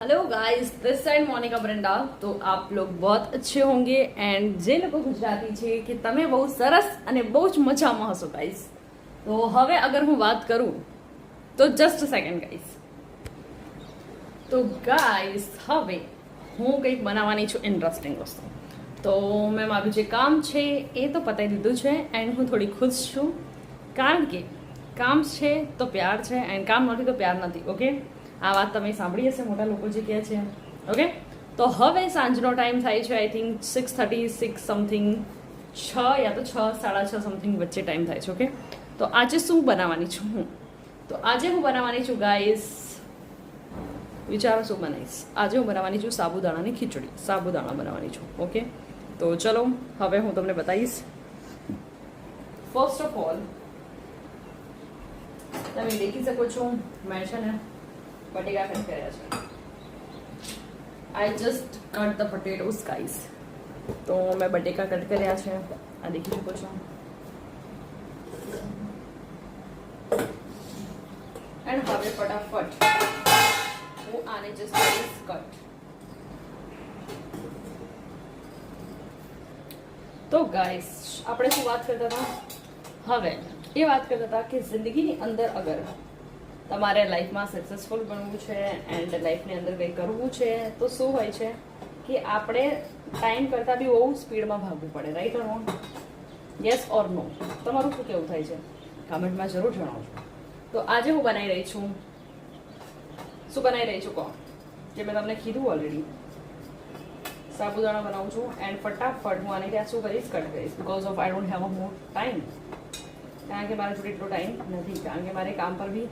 Hello guys, this side Monica Brenda. तो आप लोग बहुत अच्छे होंगे एंड જે લોકો ગુજરાતી છે કે તમે બહુ સરસ અને બહુ જ મજામાં હશો ગાઈસ। તો હવે અગર હું વાત કરું તો જસ્ટ સેકન્ડ ગાઈસ। તો ગાઈસ હવે હું કંઈક બનાવવાની છું ઇન્ટરેસ્ટિંગ વસ્તુ। તો મેં મારું જે કામ છે એ તો પતાવી દીધું છે એન્ડ હું થોડી ખુશ છું, કારણ કે કામ છે તો પ્યાર છે એન્ડ કામ નથી તો પ્યાર નથી। ઓકે, આ વાત તમે સાંભળી હશે, મોટા લોકો જે કહે છે। ઓકે, તો હવે સાંજનો ટાઈમ થાય છે, આઈ થિંક 6:36 સમથિંગ, 6 યા તો 6, 6:30 સમથિંગ વચ્ચે ટાઈમ થાય છે। ઓકે, તો આજે શું બનાવવાની છું હું? તો આજે હું બનાવવાની છું ગાઈસ, વિચારો શું બનાવીશ। આજે હું બનાવવાની છું સાબુદાણાની ખીચડી, સાબુદાણા બનાવવાની છું। ઓકે, તો ચલો હવે હું તમને બતાવીશ। ફર્સ્ટ ઓફ ઓલ તમે દેખી શકો છો, મેં છે ને બટેકા કટ કર્યા છે। I just cut the potatoes guys. તો મેં બટેકા કટ કર્યા છે, આ દેખી શકો છો। એન્ડ હવે ફટાફટ હું આને જસ્ટ કરીશ કટ। તો ગાઈસ આપણે શું વાત કરતા હતા? હવે એ વાત કરતા હતા કે જિંદગીની અંદર અગર તમારે લાઈફમાં સક્સેસફુલ બનવું છે એન્ડ લાઈફની અંદર કંઈ કરવું છે તો શું હોય છે કે આપણે ટાઈમ કરતાં બી બહુ સ્પીડમાં ભાગવું પડે, right or wrong? Yes or no? તમારું શું કેવું થાય છે? કમેન્ટમાં જરૂર જણાવજો। તો આજે હું બનાવી રહી છું, શું બનાવી રહી છું કહો? જે મેં તમને કીધું ઓલરેડી, સાબુદાણા બનાવું છું એન્ડ ફટાફટ હું આને ત્યાં શું કરીશ, કટ કરીશ, because of I don't have a more time. કારણ કે મારા જોડે એટલો ટાઈમ નથી, કારણ કે મારે કામ પર બી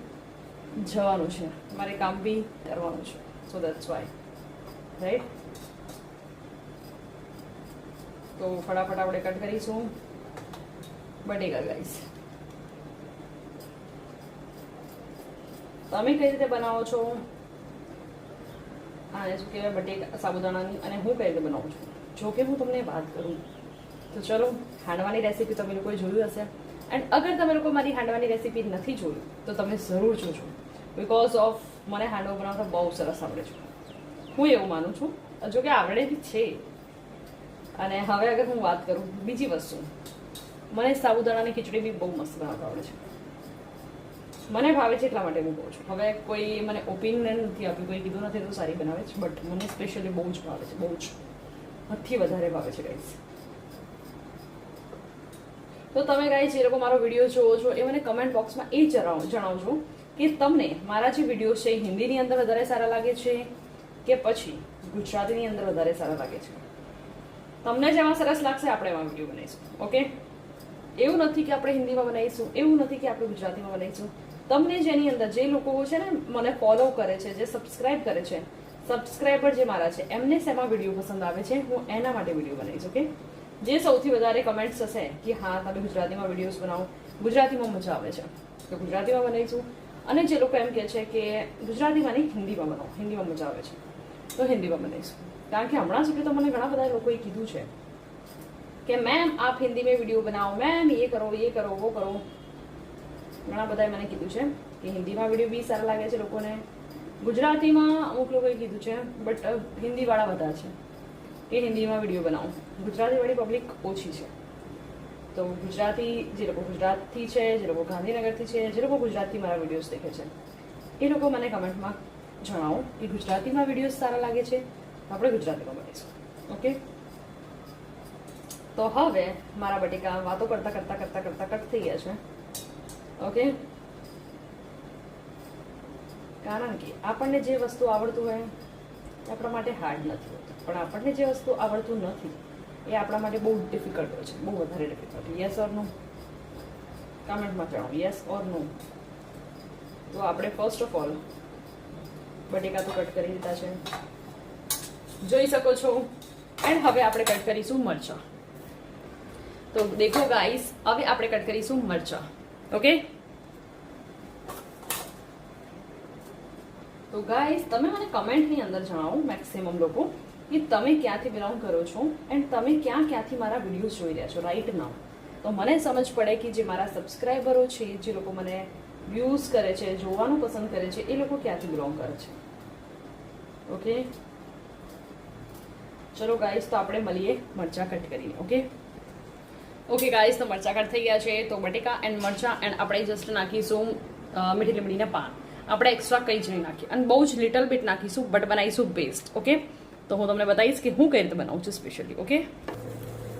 જવાનું છે, મારે કામ બી કરવાનું છે, સો દેટ્સ વાય, રાઈટ? તો ફટાફટ આપણે કટ કરીશું બટેકા ગાઈસ। તમે કઈ રીતે બનાવો છો આને, શું કહેવાય, બટેકા સાબુદાણાની, અને હું કઈ રીતે બનાવું છું? જો કે હું તમને વાત કરું તો ચલો, હાંડવાની રેસીપી તમે લોકોએ જોયું હશે એન્ડ અગર તમે લોકો મારી હાંડવાની રેસીપી નથી જોયું તો તમે જરૂર જોજો, બિકોઝ ઓફ મને હાંડવો બનાવતા બહુ સરસ આવડે છે, હું એવું માનું છું। જો કે આવડે બી છે। અને હવે અગર હું વાત કરું બીજી વસ્તુ, મને સાબુદાણાની ખીચડી બી બહુ મસ્ત બનાવતા આવડે છે, મને ભાવે છે એટલા માટે હું કહું છું। હવે કોઈ મને ઓપિનિયન નથી આપ્યું, કોઈ કીધું નથી તો સારી બનાવે છે, બટ મને સ્પેશિયલી બહુ જ ભાવે છે, બહુ જ હદથી વધારે ભાવે છે ગાઈસ। તો તમે ગાઈસ જે લોકો મારો વિડીયો જોવો છો એ મને કમેન્ટ બોક્સમાં એ જણાવજો કે તમને મારા જે વિડીયો છે હિન્દીની અંદર વધારે સારા લાગે છે કે પછી ગુજરાતીની અંદર વધારે સારા લાગે છે। તમને જેમાં સરસ લાગશે આપણે એમાં વિડીયો બનાવીશું। ઓકે, એવું નથી કે આપણે હિન્દીમાં બનાવીશું, એવું નથી કે આપણે ગુજરાતીમાં બનાવીશું। તમને જેની અંદર જે લોકો છે ને મને ફોલો કરે છે, જે સબસ્ક્રાઇબ કરે છે, સબસ્ક્રાઇબર જે મારા છે, એમને શેમાં વિડીયો પસંદ આવે છે હું એના માટે વિડીયો બનાવીશ। ઓકે, જે સૌથી વધારે કમેન્ટ્સ હશે કે હા તમે ગુજરાતીમાં વિડીયોઝ બનાવો, ગુજરાતીમાં મજા આવે છે તો ગુજરાતીમાં બનાવીશું, અને જે લોકો એમ કહે છે કે ગુજરાતીમાં નહીં હિન્દીમાં બનાવો, હિન્દીમાં મજા આવે છે તો હિન્દીમાં બનાવીશું। કારણ કે હમણાં સુધી તો મને ઘણા બધા લોકોએ કીધું છે કે મેમ આપ હિન્દી में वीडियो बनाओ, मैम ये करो वो करो। ઘણા બધાએ મને કીધું છે કે હિન્દીમાં વિડીયો બી સારા લાગે છે લોકોને, ગુજરાતીમાં અમુક લોકોએ કીધું છે, બટ હિન્દીવાળા બધા છે કે હિન્દીમાં વિડીયો બનાવો, ગુજરાતીવાળી પબ્લિક ઓછી છે। તો ગુજરાતી જે લોકો ગુજરાતથી છે, જે લોકો ગાંધીનગરથી છે, જે લોકો ગુજરાતથી મારા વિડીયોઝ દેખે છે એ લોકો મને કમેન્ટમાં જણાવો કે ગુજરાતીમાં વિડીયોઝ સારા લાગે છે તો આપણે ગુજરાતીમાં બનાવીશું। ઓકે, તો હવે મારા બટેકા વાતો કરતા કરતા કરતા કરતા કટ થઈ ગયા છે। ઓકે, કારણ કે આપણને જે વસ્તુ આવડતું હોય એ આપણા માટે હાર્ડ નથી હોતું, પણ આપણને જે વસ્તુ આવડતું નથી એ આપણા માટે બહુ ડિફિકલ્ટ હોય છે, બહુ વધારે ડિફિકલ્ટ। યસ ઓર નો? કમેન્ટમાં જણાવો યસ ઓર નો। તો આપણે ફર્સ્ટ ઓફ ઓલ બટેકા તો કટ કરી દીધા છે, જોઈ શકો છો, એન્ડ હવે આપણે કટ કરીશું મરચાં। તો દેખો ગાઈસ, હવે આપણે કટ કરીશું મરચાં। ઓકે, તો ગાઈસ તમે મને કમેન્ટની અંદર જણાવો મેક્સિમમ લોકો કે તમે ક્યાંથી બિલોંગ કરો છો એન્ડ તમે ક્યાંથી મારા વિડીયોઝ જોઈ રહ્યા છો રાઈટ નાઉ। તો મને સમજ પડે કે જે મારા સબસ્ક્રાઈબરો છે, જે લોકો મને વ્યૂઝ કરે છે, જોવાનું પસંદ કરે છે, એ લોકો ક્યાંથી બિલોંગ કરે છે। ઓકે, ચલો ગાઈસ, તો આપણે મળીએ મરચા કટ કરીને. ઓકે ગાઈસ, તો મરચા કટ થઈ ગયા છે. તો બટેકા એન્ડ મરચા એન્ડ આપણે જસ્ટ નાખીશું મીઠી લીમડીના પાન. આપણે એક્સ્ટ્રા કંઈ જ નહીં નાખીએ અને બહુ જ લિટલ બીટ નાખીશું, બટ બનાવીશું પેસ્ટ. ઓકે, તો હું તમને બતાવીશ કે હું કઈ રીતે બનાવું છું સ્પેશિયલી. ઓકે,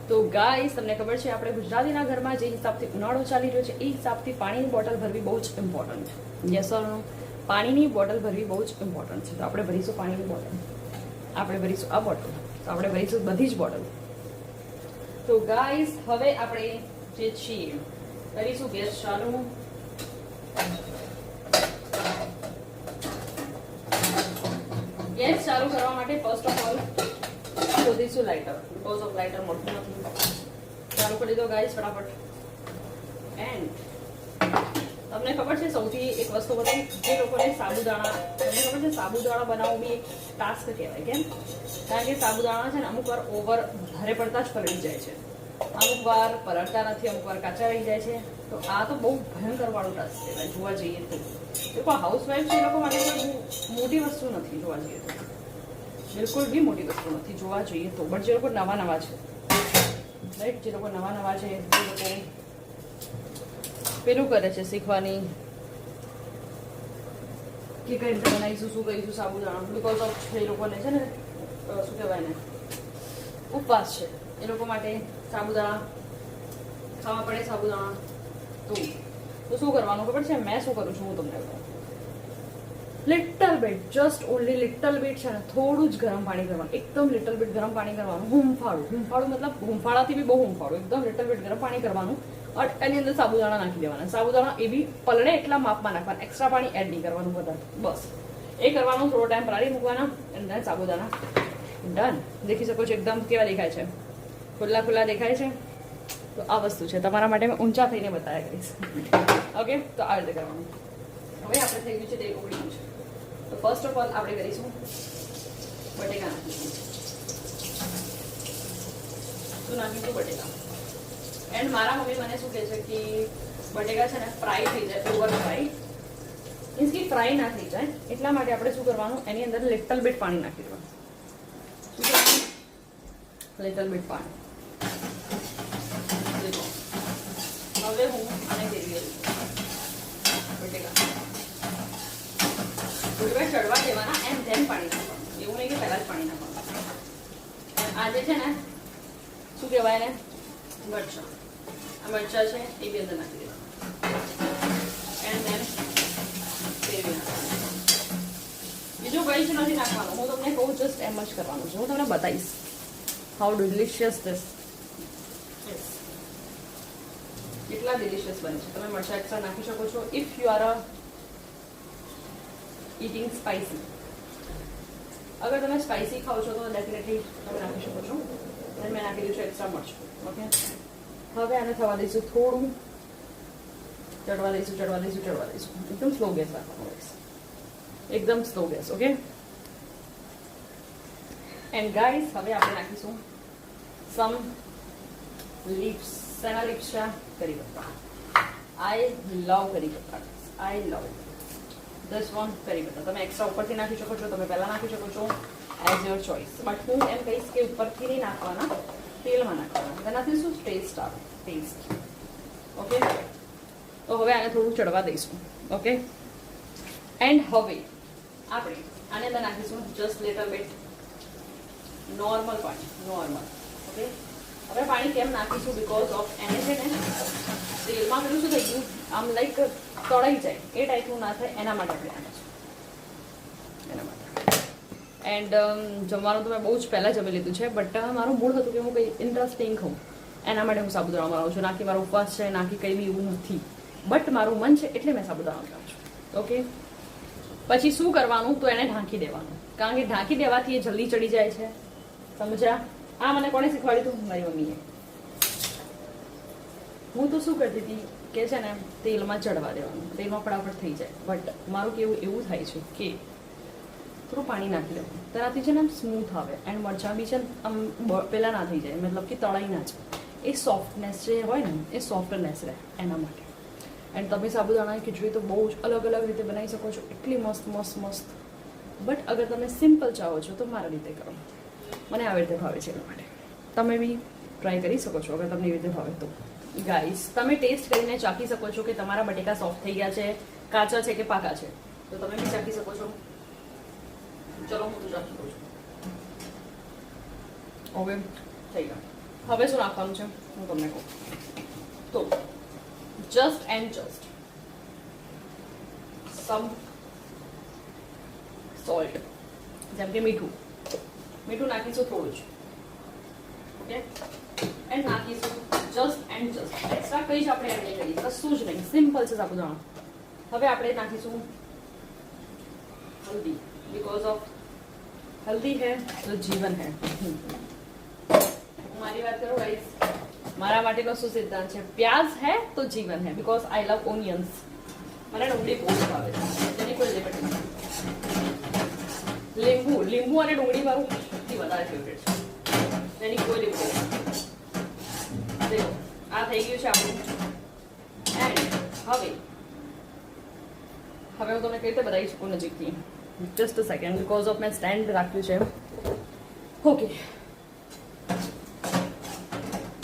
તો ગાઈસ, તમને ખબર છે આપણે ગુજરાતીના ઘરમાં જે હિસાબથી ઉનાળો ચાલી રહ્યો છે એ હિસાબથી પાણીની બોટલ ભરવી બહુ જ ઇમ્પોર્ટન્ટ છે. યસ ઓર નો? પાણીની બોટલ ભરવી બહુ જ ઇમ્પોર્ટન્ટ છે. તો આપણે ભરીશું પાણીની બોટલ, આપણે ભરીશું આ બોટલ, તો આપણે ભરીશું બધી જ બોટલ. તો ગાઈસ, હવે આપણે જે છીએ કરીશું ગેસ ચાલુ. ગેસ ચાલુ કરવા માટે ફર્સ્ટ ઓફ ઓલ શોધીશું લાઇટર, બીકોઝ ઓફ લાઇટર મળતું નથી. ચાલુ કરી દો ગાઈસ ફટાફટ. એન્ડ તમને ખબર છે સૌથી એક વસ્તુ બતાવી, જે લોકોને સાબુદાણા, તમને ખબર છે સાબુદાણા બનાવવું બી એક ટાસ્ક કહેવાય. કેમ? કારણ કે સાબુદાણા છે ને અમુક વાર ઓવર ભારે પડતા જ પલળી જાય છે, અમુક વાર પલળતા નથી, અમુક વાર કાચા રહી જાય છે. તો આ તો બહુ ભયંકર વાળું ટાસ્ક કહેવાય જોવા જઈએ તો. લોકો હાઉસવાઇફ છે એ લોકો માટે કોઈ મોટી વસ્તુ નથી જોવા જઈએ તો, બિલકુલ બી મોટી વસ્તુ નથી જોવા જઈએ તો. બટ જે લોકો નવા નવા છે, રાઈટ, જે લોકો નવા નવા છે એ લોકો પેલું કરે છે શીખવાની કે કઈ રીતે બનાવીશું, શું કરીશું સાબુદાણા. બીકોઝ ઓફ એ લોકોને છે ને શું કહેવાય ને, ઉપવાસ છે, એ લોકો માટે સાબુદાણા ખાવા પડે. સાબુદાણા તો શું કરવાનું ખબર છે? મેં શું કરું છું હું તમને કહું. Little bit, just only little bit છે ને થોડું જ ગરમ પાણી કરવાનું, એકદમ લિટલ બીટ ગરમ પાણી કરવાનું. હુંફાળું મતલબ હુંફાળાથી બી બહુ હુંફાળું, એકદમ લિટલ બીટ ગરમ પાણી કરવાનું. એની અંદર સાબુદાણા નાખી દેવાના. સાબુદાણા એ બી પલળે એટલા માપમાં નાખવાના, એક્સ્ટ્રા પાણી એડ નહીં કરવાનું વધારે. બસ એ કરવાનું. થોડો ટાઈમ પલાળી મૂકવાના અને સાબુદાણા ડન. દેખી શકો છો એકદમ કેવા દેખાય છે, ખુલ્લા ખુલ્લા દેખાય છે. તો આ વસ્તુ છે તમારા માટે, મેં ઊંચા થઈને બતાવ્યા કરીશ. ઓકે, તો આ રીતે કરવાનું. હવે આપણે થઈ ગયું છે તેલ ઉકળી ગયું છે. તો ફર્સ્ટ ઓફ ઓલ આપણે કરીશું બટેકા નાખીશું. શું નાખીશું? બટેકા. એન્ડ મારા મમ્મી મને શું કહે છે કે બટેકા છે ને ફ્રાય થઈ જાય, ઓવર ફ્રાય, મીન્સ કે ફ્રાય ના થઈ જાય એટલા માટે આપણે શું કરવાનું, એની અંદર લિટલ બીટ પાણી નાખી દેવાનું. શું કરવાનું? લિટલ બીટ પાણી. હવે હું આને ફેરવી દઉં બટેકા. થોડી વાર ચડવા દેવાના એન્ડ ધેન પાણી નાખવાનું, એવું નહીં કે પહેલા જ પાણી નાખવાનું. આજે છે ને શું કહેવાય ને, મરચાં. આ મરચાં છે એ બી અંદર નાખી દેવાના એન્ડ ધેન ફેરવી નાખવાનું. બીજું કંઈ જ નથી નાખવાનું. હું તમને કહું જસ્ટ એમ જ કરવાનું છે. હું તમને બતાવીશ હાઉ ડિલિશિયસ ધીસ ઇઝ. કેટલા ડિલિશિયસ બને છે. તમે મરચાં એક્સ્ટ્રા નાખી શકો છો if you are eating spicy. અગર તમે સ્પાઇસી ખાઓ છો તો ડેફિનેટલી તમે નાખી શકો છો. અને મેં નાખી દીધું છે એક્સ્ટ્રા મરચું. ઓકે, હવે આને થવા દઈશું, થોડું ચડવા દઈશું. એકદમ સ્લો ગેસ રાખવાનો રહેશે, એકદમ slow gas. Okay, and guys હવે આપણે નાખીશું સમ લીવ્સ. શેના લીવ્સ છે? કરી પત્તા. આઈ લવ કરી પત્તા. આઈ લવ ધીસ વન કરી પત્તા. તમે એક્સ્ટ્રા ઉપરથી નાખી શકો છો, તમે પહેલા નાખી શકો છો, એઝ યોર ચોઇસ. બટ હું એમ કહીશ કે ઉપરથી નહીં નાખવાના, તેલમાં નાખવાના. તેનાથી શું ટેસ્ટ આવે, ટેસ્ટ. ઓકે, તો હવે આને થોડું ચડવા દઈશું. ઓકે, એન્ડ હવે આપણે આને અંદર નાખીશું જસ્ટ લિટલ બીટ નોર્મલ પાણી, નોર્મલ. ઓકે, હવે પાણી કેમ નાખીશું? બીકોઝ ઓફ એને છે ને તેલમાં પેલું શું થઈ ગયું, આમ લાઈક તળાઈ જાય એ ટાઈપનું ના થાય એના માટે આપણે નાખીશું, એના માટે. એન્ડ જમવાનું તો મેં બહુ જ પહેલાં જમી લીધું છે, બટ મારું મૂડ હતું કે હું કંઈ ઇન્ટરેસ્ટિંગ ખાઉં, એના માટે હું સાબુદાણા બનાવું છું. નાખી મારો ઉપવાસ છે, નાખી કંઈ બી એવું નથી, બટ મારું મન છે એટલે મેં સાબુદાણા બનાવું છું. ઓકે, પછી શું કરવાનું? તો એને ઢાંકી દેવાનું, કારણ કે ઢાંકી દેવાથી એ જલ્દી ચડી જાય છે. સમજ્યા? આ મને કોણે શીખવાડ્યું હતું? મારી મમ્મીએ. હું તો શું કરતી હતી કે છે ને તેલમાં ચડવા દેવાનું, તેલમાં ફટાફટ થઈ જાય. બટ મારું કેવું એવું થાય છે કે થોડું પાણી નાખી દેવું, તેનાથી છે ને આમ સ્મૂથ આવે એન્ડ મરચાં બી છે ને આમ પેલા ના થઈ જાય, મતલબ કે તળાઈ ના જાય. એ સોફ્ટનેસ જે હોય ને એ સોફ્ટનેસ રહે એના માટે. એન્ડ તમે સાબુદાણાની ખીચડી તો બહુ જ અલગ અલગ રીતે બનાવી શકો છો, એટલી મસ્ત મસ્ત મસ્ત બટ અગર તમે સિમ્પલ ચાહો છો તો મારા રીતે કરો. મને આવી રીતે ભાવે છે એટલા માટે તમે બી ટ્રાય કરી શકો છો અગર તમને એવી રીતે ભાવે તો. ગાઈસ તમે ટેસ્ટ કરીને ચાખી શકો છો કે તમારા બટેકા સોફ્ટ થઈ ગયા છે, કાચા છે કે પાકા છે. તો તમે બી ચાખી શકો છો. ચલો હું તો ચાખી લઉં છું. હવે થઈ ગયા. હવે શું નાખવાનું છે હું તમને કહું. તો just and just some salt, જેમ કે મીઠું નાખીશું થોડું જ. ઓકે, એન્ડ નાખીશું જસ્ટ એન્ડ જસ્ટ. એક્સ્ટ્રા કંઈ જ આપણે એડ નહીં કરીએ, કશું જ નહીં, સિમ્પલ છે સાબુદાણા. હવે આપણે નાખીશું હલ્દી, બીકોઝ ઓફ હલ્દી હે તો જીવન હે. મારી વાત કરું ગાઈસ, મારા માટે કશું સિદ્ધાંત છે, પ્યાજ હે તો જીવન હે, બીકોઝ આઈ લવ ઓનિયન્સ. મને ડુંગળી બહુ જ ભાવે છે, તેની કોઈ લિમિટ નથી. લીંબુ અને ડુંગળી મારું સૌથી વધારે ફેવરેટ છે, તેની કોઈ લિમિટ નથી. દેખો આ થઈ ગયું છે આપણું. એન્ડ હવે હું તમને કઈ રીતે બતાવી શકું નજીકથી. Just a second, because of મેં સ્ટેન્ડ રાખ્યું છે. ઓકે,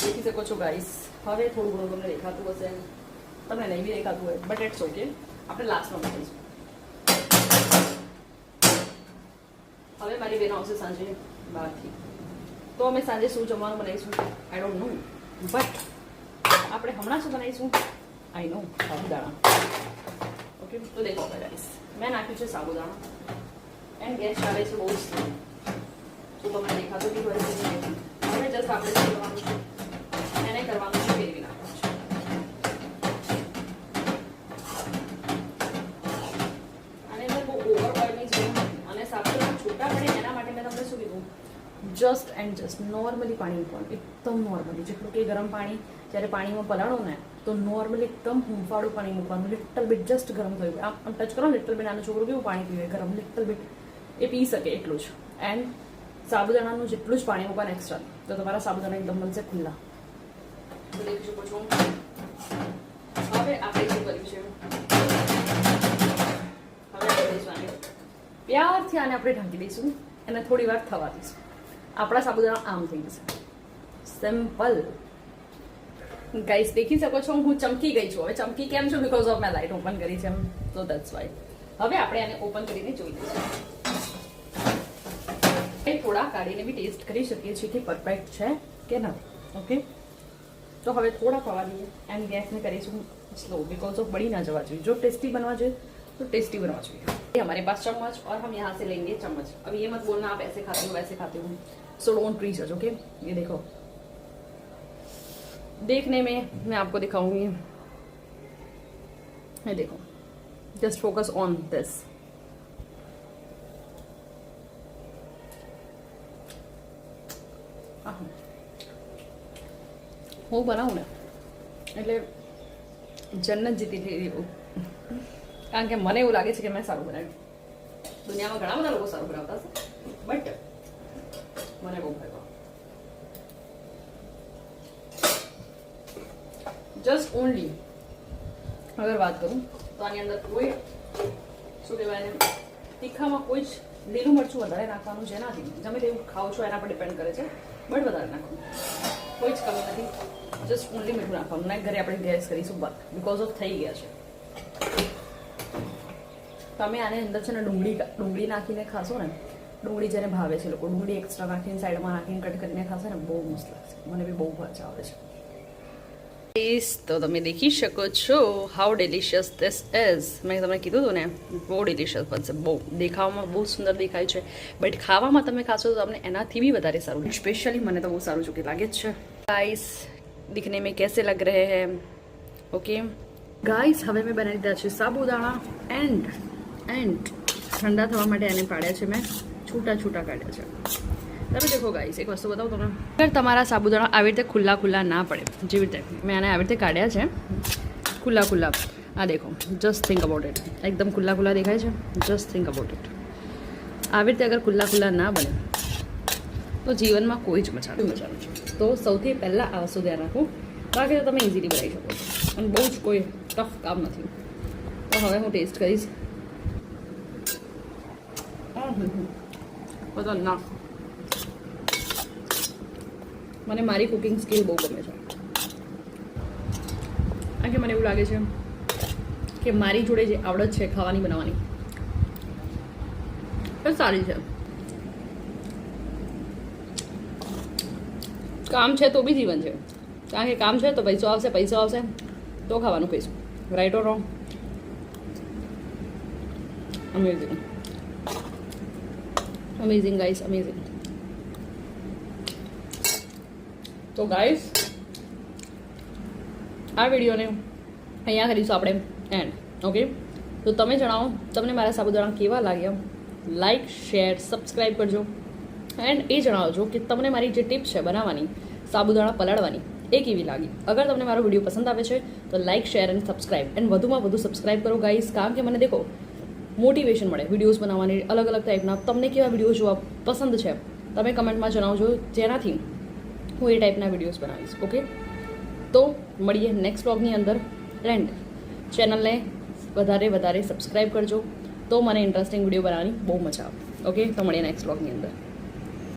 દેખી શકો છો ગાઈસ. હવે થોડું ઘણું તમને દેખાતું હશે, તમને નહીં બી દેખાતું હોય, બટ ઇટ્સ ઓકે, આપણે લાસ્ટમાં બતાવીશું. હવે મારી બેન આવશે સાંજે બહારથી, તો અમે સાંજે શું જમવાનું બનાવીશું આઈ ડોન્ટ નો, બટ આપણે હમણાં શું બનાવીશું આઈ નો, સાબુદાણા. ઓકે, તો દેખો ગાઈસ, મેં નાખ્યું છે સાબુદાણા એન્ડ ગેસ ચાલે છે બહુ જ સ્લો. તો તમને દેખાતું બી હોય છે. હવે જસ્ટ આપણે શું કરવાનું છે, એને કરવાનું છે ફેરવી નાખવાનું છે. અને અંદર બહુ ઓવર ઓઇલની જરૂર નથી, અને સાબુદાણા છૂટા પડે એના માટે મેં તમને શું કીધું, જસ્ટ એન્ડ જસ્ટ નોર્મલી પાણી મૂકવાનું, એકદમ નોર્મલી, જેટલું કે ગરમ પાણી જ્યારે પાણીમાં પલાળો ને તો નોર્મલી એકદમ હુંફાળું પાણી મૂકવાનું. લિટલ બીટ જસ્ટ ગરમ થયું, આમ ટચ કરો લિટલ બીટ. નાનું છોકરું કેવું પાણી પીવે ગરમ, લિટલ બીટ એ પી શકે એટલું જ. એન્ડ સાબુદાણાનું જેટલું જ પાણી મૂકવાનું એક્સ્ટ્રા, તો તમારા સાબુદાણા એકદમ બનશે ખુલ્લા. તો દેખી શકો છો. હવે આપણે શું કર્યું છે, હવે આપણે દઈશું પ્યારથી આને આપણે ઢાંકી દઈશું અને થોડી વાર થવા દઈશું. આપણા સાબુદાણા આમ થઈ જશે, સિમ્પલ. ગાઈસ દેખી શકો છો હું ચમકી ગઈ છું. હવે ચમકી કેમ છું, બીકોઝ ઓફ મેં લાઇટ ઓપન કરી છે, તો દેટ્સ વાય. હવે આપણે આને ઓપન કરીને જોઈ લઈશું. થોડા કાઢીને બી ટેસ્ટ કરી શકીએ છીએ કે પરફેક્ટ છે કે નથી. ઓકે, તો હવે થોડા થવા દઈએ એન્ડ ગેસને કરીશું स्लो, बिकॉज ऑफ बड़ी ना जवा चाहिए. जो टेस्टी बनवा चाहिए तो टेस्टी बनवा चाहिए. ये हमारे पास चम्मच और हम यहाँ से लेंगे चम्मच. अब ये मत बोलना आप ऐसे खाते हो वैसे खाते हो, सो डोंट प्रीजज. ओके, ये देखो, देखने में मैं आपको दिखाऊंगी. ये देखो, जस्ट फोकस ऑन दिस. હું બનાવું ને એટલે જન્નત જીતી લીધી એવું, કારણ કે મને એવું લાગે છે કે મેં સારું બનાવ્યું. દુનિયામાં ઘણા બધા લોકો સારું બનાવતા હશે, બટ મને બહુ ભાવ્યું. જસ્ટ ઓનલી અગર વાત કરું તો આની અંદર કોઈ શું કહેવાય, તીખામાં કોઈ જ લીલું મરચું વધારે નાખવાનું છે નથી. તમે તેવું ખાઓ છો એના પર ડિપેન્ડ કરે છે, બટ વધારે નાખવાનું કોઈ જ કમી નથી. જસ્ટ ઓનલી મીઠું નાખવાનું. ને ઘરે આપણે ગેસ કરીશું બંધ, બીકોઝ ઓફ થઈ ગયા છે. તમે આને અંદર છે ને ડુંગળી નાખીને ખાશો ને, ડુંગળી જેને ભાવે છે લોકો ડુંગળી એક્સ્ટ્રા નાખીને સાઈડમાં નાખીને કટ કરીને ખાશે ને, બહુ મસ્ત લાગશે. મને બી બહુ મજા આવે છે. તો તમે દેખી શકો છો હાઉ ડિલિશિયસ ધીસ ઇઝ. મેં તમને કીધું હતું ને બહુ ડિલિશિયસ બનશે. બહુ દેખાવામાં બહુ સુંદર દેખાય છે, બટ ખાવામાં તમે ખાશો તો તમને એનાથી બી વધારે સારું. સ્પેશિયલી મને તો બહુ સારું ચૂકી લાગે છે. ગાઈસ दिखने में कैसे लग रहे हैं? ओके गाइस, હવે મેં બનાવી દીધા છે સાબુદાણા એન્ડ ઠંડા થવા માટે એને પાડ્યા છે મેં, છૂટા કાઢ્યા છે. તમે દેખો ગાઈસ, એક વસ્તુ બતાવું તમને. અગર તમારા સાબુદાણા આવી રીતે ખુલ્લા ના પડે, જેવી રીતે મેં આને આવી રીતે કાઢ્યા છે ખુલ્લા, આ દેખો, જસ્ટ થિંક અબાઉટ ઇટ. એકદમ ખુલ્લા દેખાય છે, જસ્ટ થિંક અબાઉટ ઇટ. આવી રીતે અગર ખુલ્લા ના બને તો જીવનમાં કોઈ જ મજા નથી. તો સૌથી પહેલાં આ વસ્તુ ધ્યાન રાખવું, બાકી તો તમે ઇઝીલી બનાવી શકો છો અને બહુ જ કોઈ ટફ કામ નથી. તો હવે હું ટેસ્ટ કરીશ. ખતરનાક. મને મારી કુકિંગ સ્કિલ બહુ ગમે છે. કારણ કે મને એવું લાગે છે કે મારી જોડે જે આવડત છે ખાવાની બનાવવાની એ સારી છે. કામ છે તો બી જીવન છે. કારણ કે કામ છે તો પૈસો આવશે તો ખાવાનું ખાઈશું. Right or wrong? Amazing guys, amazing. તો ગાઈસ આ વિડીયોને અહીંયા કરીશું આપણે એન્ડ. ઓકે, તો તમે જણાવો તમને મારા સાબુદાણા કેવા લાગ્યા. લાઈક, શેર, સબસ્ક્રાઈબ કરજો. એન્ડ એ જણાવજો કે તમને મારી જે ટિપ્સ છે બનાવવાની સાબુદાણા પલાળવાની એ કેવી લાગી. અગર તમને મારો વિડીયો પસંદ આવે છે તો લાઈક, શેર અને સબસ્ક્રાઈબ. એન્ડ વધુમાં વધુ સબસ્ક્રાઈબ કરો ગાઈસ. કારણ કે મને દેખો મોટિવેશન મળે વિડીયોઝ બનાવવાની, અલગ અલગ ટાઈપના. તમને કેવા વિડીયો જોવા પસંદ છે તમે કમેન્ટમાં જણાવજો, જેનાથી હું એ ટાઈપના વિડીયોઝ બનાવીશ. ઓકે, તો મળીએ નેક્સ્ટ વ્લોગની અંદર. એન્ડ ચેનલને વધારે સબસ્ક્રાઈબ કરજો તો મને ઇન્ટરેસ્ટિંગ વિડીયો બનાવવાની બહુ મજા આવે. ઓકે, તો મળીએ નેક્સ્ટ વ્લોગની અંદર.